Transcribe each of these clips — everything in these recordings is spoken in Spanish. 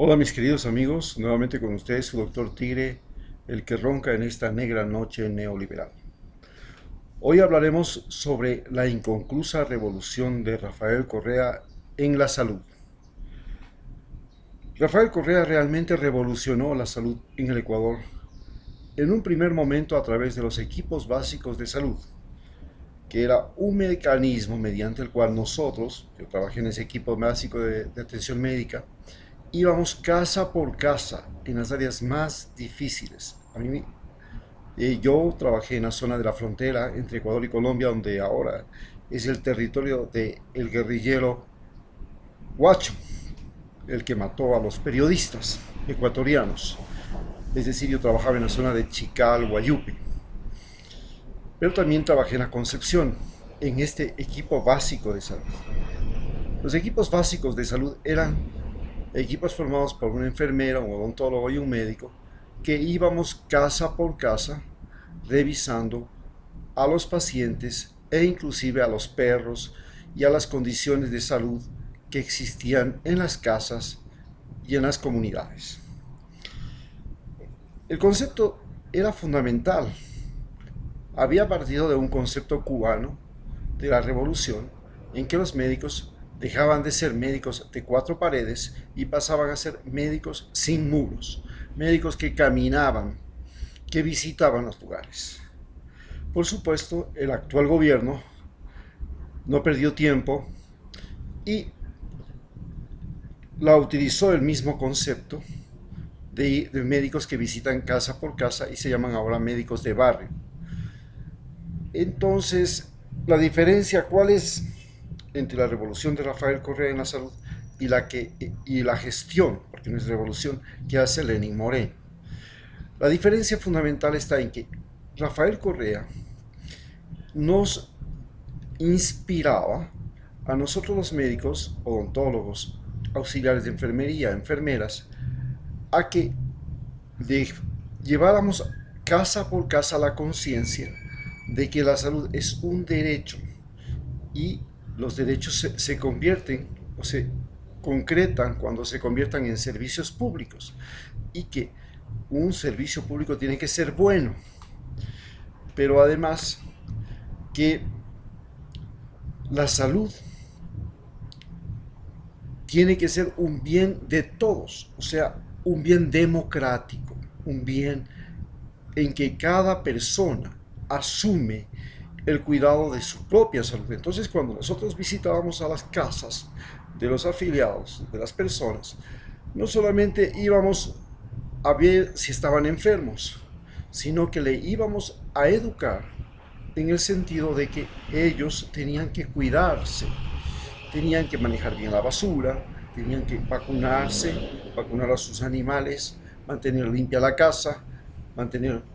Hola mis queridos amigos, nuevamente con ustedes su doctor Tigre, el que ronca en esta negra noche neoliberal. Hoy hablaremos sobre la inconclusa revolución de Rafael Correa en la salud. Rafael Correa realmente revolucionó la salud en el Ecuador, en un primer momento a través de los equipos básicos de salud, que era un mecanismo mediante el cual nosotros, yo trabajé en ese equipo básico de atención médica, íbamos casa por casa en las áreas más difíciles. Yo trabajé en la zona de la frontera entre Ecuador y Colombia, donde ahora es el territorio del guerrillero Guacho, el que mató a los periodistas ecuatorianos. Es decir, yo trabajaba en la zona de Chical, Guayupe. Pero también trabajé en la Concepción, en este equipo básico de salud. Los equipos básicos de salud eran equipos formados por una enfermera, un odontólogo y un médico, que íbamos casa por casa revisando a los pacientes e inclusive a los perros y a las condiciones de salud que existían en las casas y en las comunidades. El concepto era fundamental. Había partido de un concepto cubano de la revolución en que los médicos dejaban de ser médicos de cuatro paredes y pasaban a ser médicos sin muros, médicos que caminaban, que visitaban los lugares. Por supuesto, el actual gobierno no perdió tiempo y la utilizó el mismo concepto de médicos que visitan casa por casa y se llaman ahora médicos de barrio. Entonces, la diferencia, ¿cuál es entre la revolución de Rafael Correa en la salud y la gestión, porque no es revolución, que hace Lenín Moreno? La diferencia fundamental está en que Rafael Correa nos inspiraba a nosotros los médicos, odontólogos, auxiliares de enfermería, enfermeras, a que lleváramos casa por casa la conciencia de que la salud es un derecho y los derechos se convierten o se concretan cuando se conviertan en servicios públicos y que un servicio público tiene que ser bueno, pero además que la salud tiene que ser un bien de todos, o sea, un bien democrático, un bien en que cada persona asume el cuidado de su propia salud. Entonces, cuando nosotros visitábamos a las casas de los afiliados, de las personas, no solamente íbamos a ver si estaban enfermos, sino que le íbamos a educar en el sentido de que ellos tenían que cuidarse, tenían que manejar bien la basura, tenían que vacunarse, vacunar a sus animales, mantener limpia la casa, mantener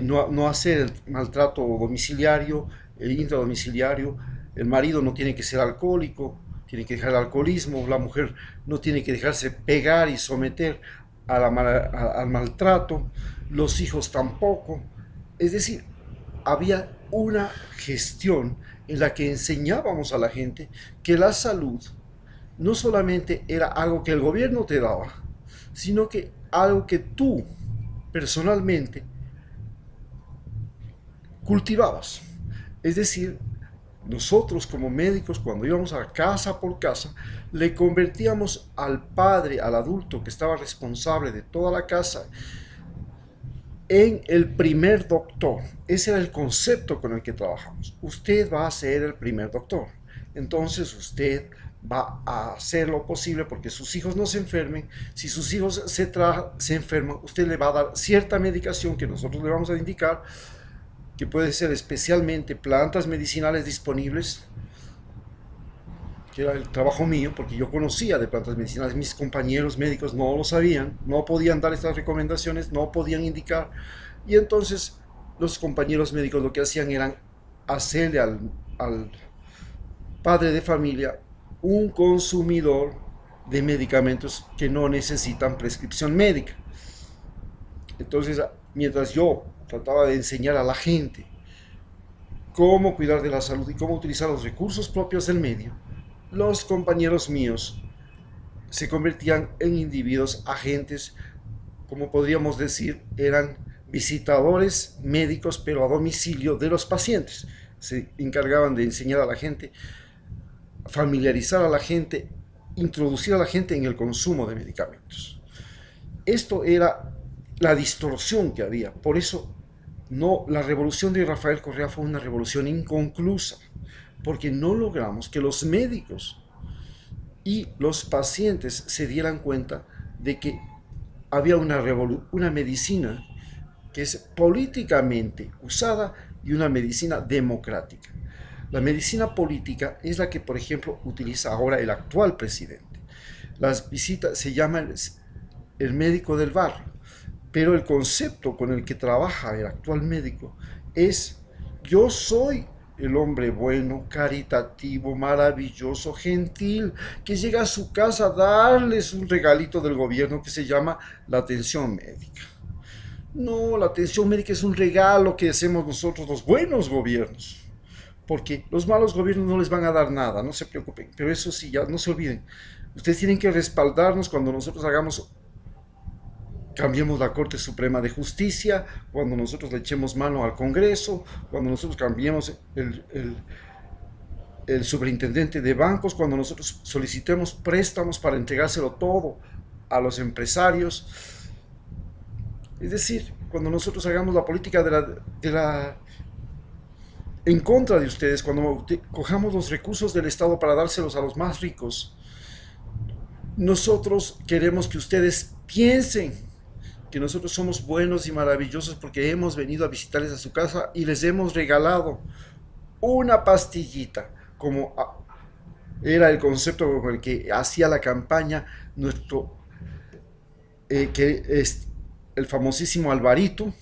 no hacer el maltrato domiciliario, el intradomiciliario. El marido no tiene que ser alcohólico, tiene que dejar el alcoholismo, la mujer no tiene que dejarse pegar y someter al maltrato, los hijos tampoco. Es decir, había una gestión en la que enseñábamos a la gente que la salud no solamente era algo que el gobierno te daba, sino que algo que tú personalmente cultivabas. Es decir, nosotros como médicos, cuando íbamos a casa por casa, le convertíamos al padre, al adulto que estaba responsable de toda la casa, en el primer doctor. Ese era el concepto con el que trabajamos. Usted va a ser el primer doctor. Entonces usted va a hacer lo posible porque sus hijos no se enfermen. Si sus hijos se enferman, usted le va a dar cierta medicación que nosotros le vamos a indicar, que puede ser especialmente plantas medicinales disponibles, que era el trabajo mío, porque yo conocía de plantas medicinales, mis compañeros médicos no lo sabían, no podían dar estas recomendaciones, no podían indicar, y entonces los compañeros médicos lo que hacían era hacerle al padre de familia un consumidor de medicamentos que no necesitan prescripción médica. Entonces, mientras yo trataba de enseñar a la gente cómo cuidar de la salud y cómo utilizar los recursos propios del medio, los compañeros míos se convertían en individuos agentes, como podríamos decir, eran visitadores médicos, pero a domicilio de los pacientes. Se encargaban de enseñar a la gente, familiarizar a la gente, introducir a la gente en el consumo de medicamentos. Esto era la distorsión que había. Por eso la revolución de Rafael Correa fue una revolución inconclusa, porque no logramos que los médicos y los pacientes se dieran cuenta de que había una medicina que es políticamente usada y una medicina democrática. La medicina política es la que, por ejemplo, utiliza ahora el actual presidente. Las visitas se llama el médico del barrio, pero el concepto con el que trabaja el actual médico es: yo soy el hombre bueno, caritativo, maravilloso, gentil, que llega a su casa a darles un regalito del gobierno que se llama la atención médica. No, la atención médica es un regalo que hacemos nosotros los buenos gobiernos, porque los malos gobiernos no les van a dar nada, no se preocupen, pero eso sí, ya no se olviden, ustedes tienen que respaldarnos cuando nosotros cambiemos la Corte Suprema de Justicia, cuando nosotros le echemos mano al Congreso, cuando nosotros cambiemos el superintendente de bancos, cuando nosotros solicitemos préstamos para entregárselo todo a los empresarios. Es decir, cuando nosotros hagamos la política en contra de ustedes, cuando cojamos los recursos del Estado para dárselos a los más ricos, nosotros queremos que ustedes piensen que nosotros somos buenos y maravillosos porque hemos venido a visitarles a su casa y les hemos regalado una pastillita, como era el concepto con el que hacía la campaña que es el famosísimo Alvarito,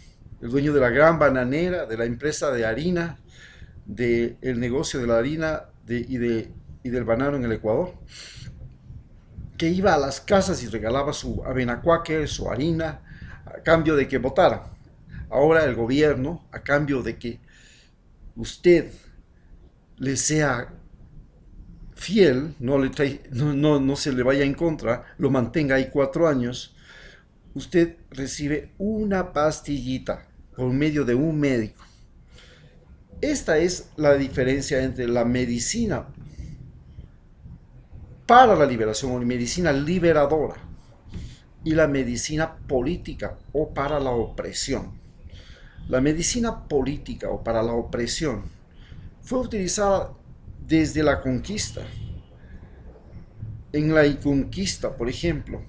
el dueño de la gran bananera, de la empresa de harina, del negocio de la harina y del banano en el Ecuador, que iba a las casas y regalaba su avena quaker, su harina, a cambio de que votaran. Ahora el gobierno, a cambio de que usted le sea fiel, no se le vaya en contra, lo mantenga ahí 4 años, usted recibe una pastillita por medio de un médico. Esta es la diferencia entre la medicina para la liberación o medicina liberadora y la medicina política o para la opresión. La medicina política o para la opresión fue utilizada desde la conquista. En la conquista, por ejemplo,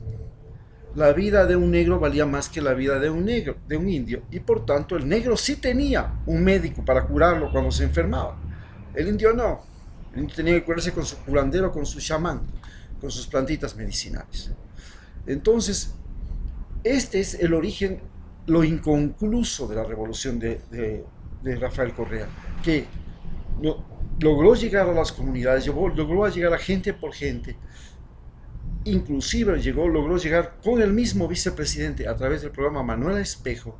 la vida de un negro valía más que la vida de un indio, y por tanto el negro sí tenía un médico para curarlo cuando se enfermaba. El indio no. El indio tenía que curarse con su curandero, con su chamán, con sus plantitas medicinales. Entonces, este es el origen, lo inconcluso de la revolución de Rafael Correa, que logró llegar a las comunidades, logró llegar a gente por gente, inclusive logró llegar con el mismo vicepresidente a través del programa Manuel Espejo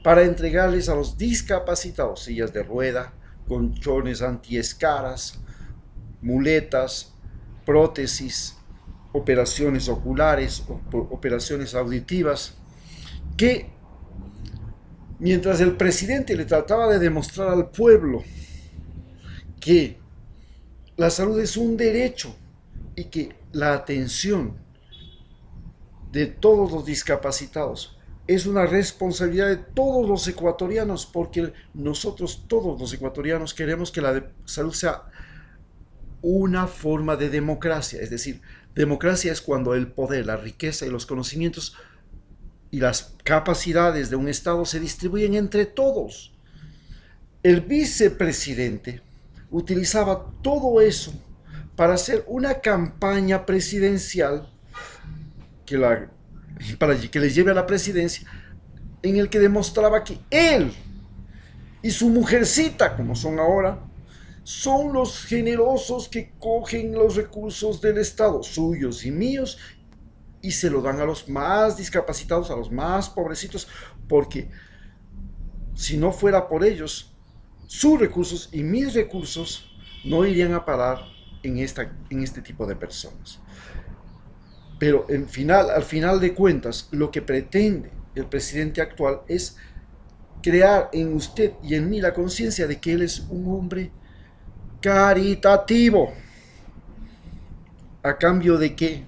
para entregarles a los discapacitados sillas de rueda, colchones antiescaras, muletas, prótesis, operaciones oculares, operaciones auditivas, que mientras el presidente le trataba de demostrar al pueblo que la salud es un derecho y que la atención de todos los discapacitados es una responsabilidad de todos los ecuatorianos, porque nosotros todos los ecuatorianos queremos que la salud sea una forma de democracia. Es decir, democracia es cuando el poder, la riqueza y los conocimientos y las capacidades de un Estado se distribuyen entre todos. El vicepresidente utilizaba todo eso para hacer una campaña presidencial para que le lleve a la presidencia, en el que demostraba que él y su mujercita, como son ahora, son los generosos que cogen los recursos del Estado, suyos y míos, y se lo dan a los más discapacitados, a los más pobrecitos, porque si no fuera por ellos, sus recursos y mis recursos no irían a parar en este tipo de personas. Pero al final de cuentas, lo que pretende el presidente actual es crear en usted y en mí la conciencia de que él es un hombre caritativo, a cambio de que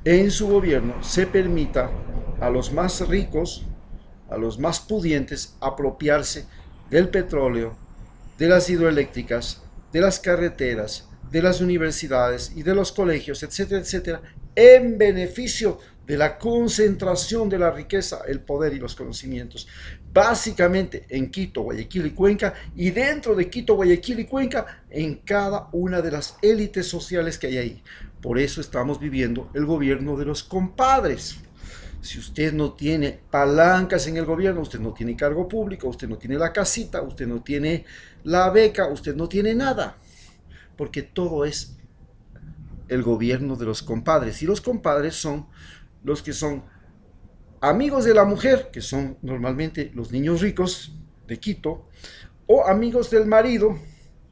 en su gobierno se permita a los más ricos, a los más pudientes, apropiarse del petróleo, de las hidroeléctricas, de las carreteras, de las universidades y de los colegios, etcétera, etcétera, en beneficio de la concentración de la riqueza, el poder y los conocimientos, básicamente en Quito, Guayaquil y Cuenca, y dentro de Quito, Guayaquil y Cuenca, en cada una de las élites sociales que hay ahí. Por eso estamos viviendo el gobierno de los compadres. Si usted no tiene palancas en el gobierno, usted no tiene cargo público, usted no tiene la casita, usted no tiene la beca, usted no tiene nada, porque todo es el gobierno de los compadres. Y los compadres son los que son amigos de la mujer, que son normalmente los niños ricos de Quito, o amigos del marido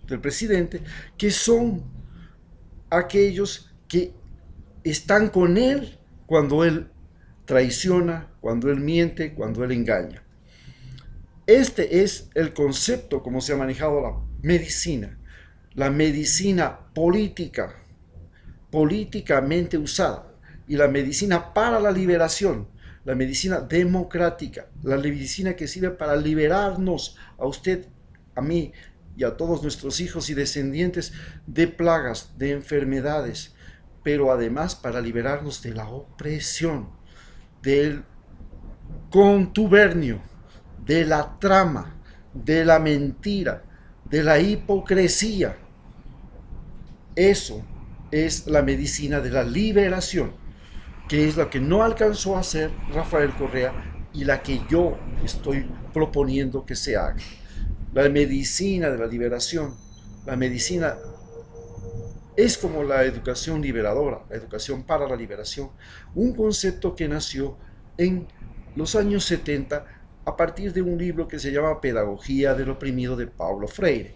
del presidente, que son aquellos que están con él cuando él traiciona, cuando él miente, cuando él engaña. Este es el concepto como se ha manejado la medicina política, políticamente usada, y la medicina para la liberación, la medicina democrática, la medicina que sirve para liberarnos a usted, a mí y a todos nuestros hijos y descendientes de plagas, de enfermedades, pero además para liberarnos de la opresión, del contubernio, de la trama, de la mentira, de la hipocresía. Eso es la medicina de la liberación, que es la que no alcanzó a hacer Rafael Correa y la que yo estoy proponiendo que se haga. La medicina de la liberación, la medicina es como la educación liberadora, la educación para la liberación, un concepto que nació en los años 70 a partir de un libro que se llama Pedagogía del Oprimido de Paulo Freire.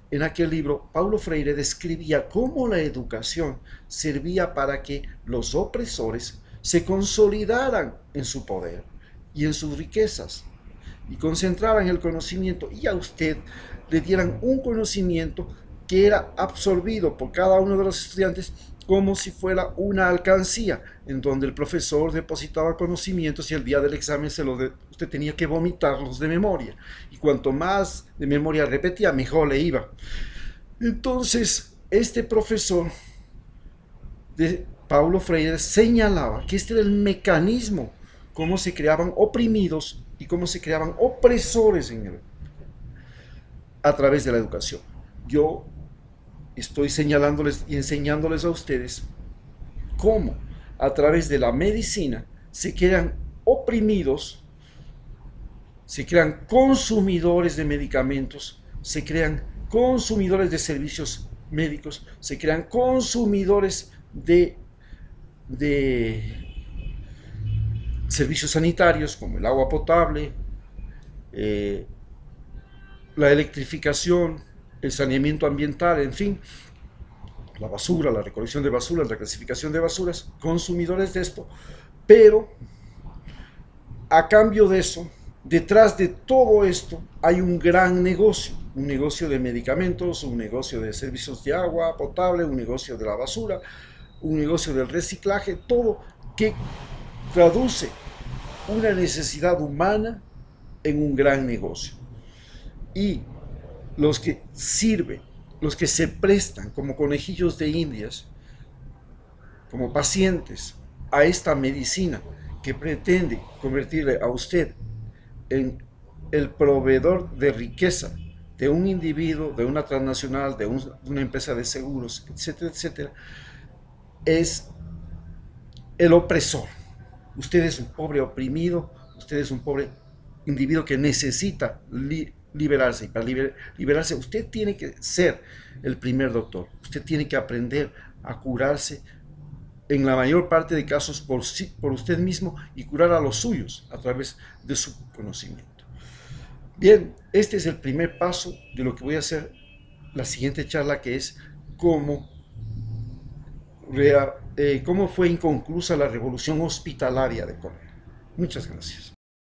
En aquel libro, Paulo Freire describía cómo la educación servía para que los opresores se consolidaran en su poder y en sus riquezas y concentraran el conocimiento, y a usted le dieran un conocimiento que era absorbido por cada uno de los estudiantes como si fuera una alcancía, en donde el profesor depositaba conocimientos y el día del examen usted tenía que vomitarlos de memoria. Y cuanto más de memoria repetía, mejor le iba. Entonces, este profesor de Paulo Freire señalaba que este era el mecanismo, cómo se creaban oprimidos y cómo se creaban opresores a través de la educación. Yo estoy señalándoles y enseñándoles a ustedes cómo a través de la medicina se crean oprimidos, se crean consumidores de medicamentos, se crean consumidores de servicios médicos, se crean consumidores de servicios sanitarios como el agua potable, la electrificación, el saneamiento ambiental, en fin, la basura, la recolección de basuras, la clasificación de basuras, consumidores de esto, pero a cambio de eso, detrás de todo esto hay un gran negocio, un negocio de medicamentos, un negocio de servicios de agua potable, un negocio de la basura, un negocio del reciclaje, todo que traduce una necesidad humana en un gran negocio. Y los que sirven, los que se prestan como conejillos de indias, como pacientes a esta medicina que pretende convertirle a usted en el proveedor de riqueza de un individuo, de una transnacional, de una empresa de seguros, etcétera, etcétera, es el opresor. Usted es un pobre oprimido, usted es un pobre individuo que necesita liberarse. Y para liberarse usted tiene que ser el primer doctor. Usted tiene que aprender a curarse en la mayor parte de casos por usted mismo y curar a los suyos a través de su conocimiento. Bien, este es el primer paso de lo que voy a hacer la siguiente charla, que es cómo cómo fue inconclusa la revolución hospitalaria de Corea. Muchas gracias.